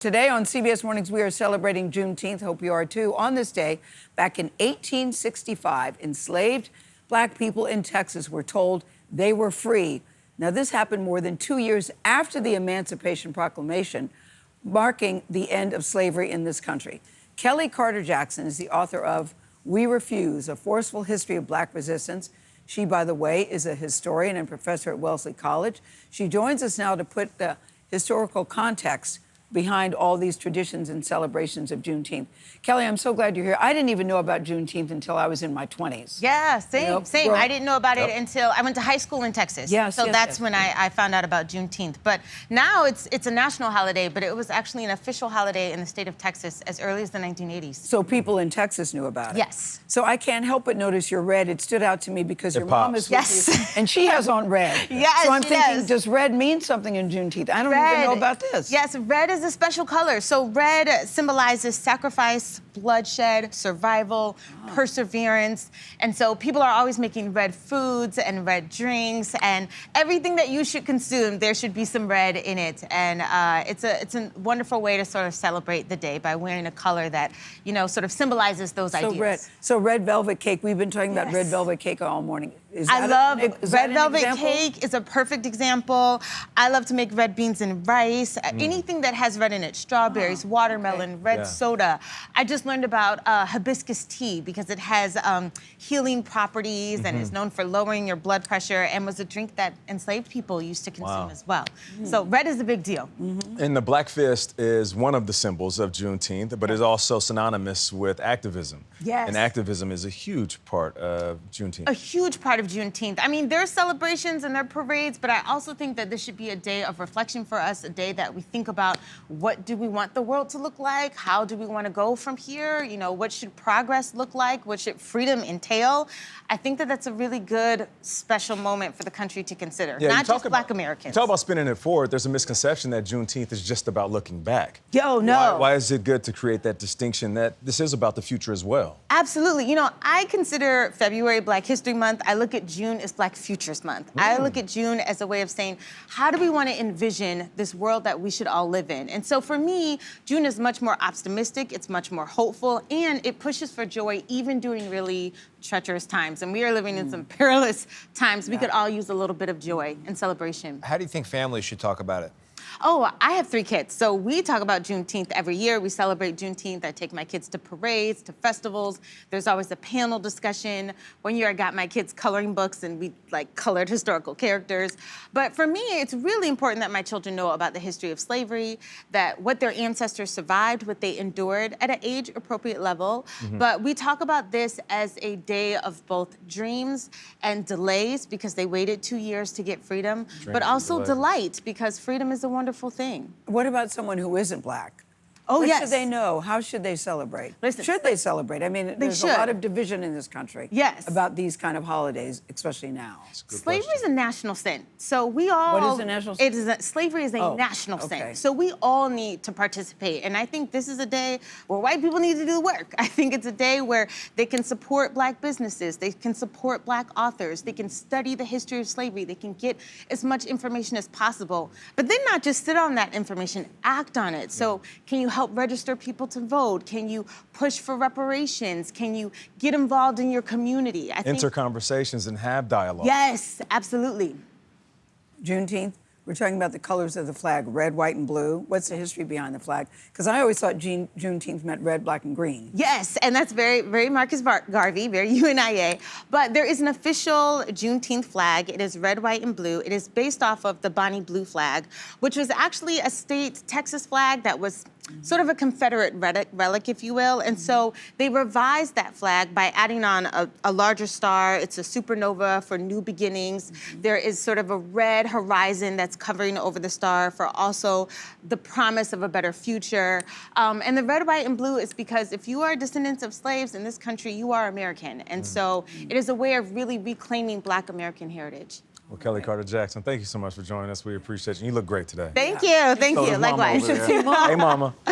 Today on CBS Mornings, we are celebrating Juneteenth. Hope you are too. On this day, back in 1865, enslaved black people in Texas were told they were free. Now, this happened more than 2 years after the Emancipation Proclamation, marking the end of slavery in this country. Kellie Carter Jackson is the author of We Refuse, A Forceful History of Black Resistance. She, by the way, is a historian and professor at Wellesley College. She joins us now to put the historical context behind all these traditions and celebrations of Juneteenth. Kellie, I'm so glad you're here. I didn't even know about Juneteenth until I was in my 20s. Yeah, same. I didn't know about it until I went to high school in Texas. That's when I found out about Juneteenth. But now it's a national holiday, but it was actually an official holiday in the state of Texas as early as the 1980s. So people in Texas knew about it? Yes. So I can't help but notice you're red. It stood out to me because your mom is with you, and she has on red. Yes, so I'm thinking, does red mean something in Juneteenth? I don't even know about this. Yes, red is a special color. So red symbolizes sacrifice, bloodshed, survival, perseverance. And so people are always making red foods and red drinks, and everything that you should consume, there should be some red in it. And it's a wonderful way to sort of celebrate the day by wearing a color that, you know, sort of symbolizes those ideas. So red velvet cake, we've been talking about red velvet cake all morning. I love red velvet cake is a perfect example. I love to make red beans and rice. Anything that has red in it, strawberries, watermelon, red soda. I just learned about hibiscus tea because it has healing properties and is known for lowering your blood pressure and was a drink that enslaved people used to consume as well. So red is a big deal. And the black fist is one of the symbols of Juneteenth, but is also synonymous with activism. Yes. And activism is a huge part of Juneteenth. A huge part of Juneteenth. I mean, there are celebrations and there are parades, but I also think that this should be a day of reflection for us, a day that we think about what do we want the world to look like? How do we want to go from here? You know, what should progress look like? What should freedom entail? I think that that's a really good, special moment for the country to consider, not just Black Americans. Talk about spinning it forward. There's a misconception that Juneteenth is just about looking back. Yo, no. Why is it good to create that distinction that this is about the future as well? Absolutely. You know, I consider February Black History Month. I look at June as Black Futures Month. I look at June as a way of saying, how do we want to envision this world that we should all live in? And so for me, June is much more optimistic, it's much more hopeful, and it pushes for joy even during really treacherous times. And we are living in some perilous times. We could all use a little bit of joy and celebration. How do you think families should talk about it? Oh, I have 3 kids, so we talk about Juneteenth every year. We celebrate Juneteenth. I take my kids to parades, to festivals. There's always a panel discussion. One year I got my kids coloring books and we colored historical characters. But for me, it's really important that my children know about the history of slavery, that what their ancestors survived, what they endured at an age-appropriate level. But we talk about this as a day of both dreams and delays because they waited 2 years to get freedom, but also delight because freedom is a wonderful thing. What about someone who isn't Black? Oh, what yes. should they know? How should they celebrate? Listen, should they celebrate? I mean, there's a lot of division in this country about these kind of holidays, especially now. Slavery is a national sin. So we all... What is a national sin? Slavery is a national sin. So we all need to participate. And I think this is a day where white people need to do the work. I think it's a day where they can support Black businesses. They can support Black authors. They can study the history of slavery. They can get as much information as possible. But then not just sit on that information, act on it. So can you help register people to vote? Can you push for reparations? Can you get involved in your community? Enter conversations and have dialogue. Yes, absolutely. Juneteenth, we're talking about the colors of the flag, red, white, and blue. What's the history behind the flag? Because I always thought Juneteenth meant red, black, and green. Yes, and that's very, very Marcus Garvey, very UNIA. But there is an official Juneteenth flag. It is red, white, and blue. It is based off of the Bonnie Blue flag, which was actually a state Texas flag that was sort of a Confederate relic, if you will. And so they revised that flag by adding on a larger star. It's a supernova for new beginnings. There is sort of a red horizon that's covering over the star for also the promise of a better future. And the red, white, and blue is because if you are descendants of slaves in this country, you are American. And so it is a way of really reclaiming Black American heritage. Well, Kellie Carter Jackson, thank you so much for joining us. We appreciate you. You look great today. Thank you. Thank you. Likewise. Hey, Mama.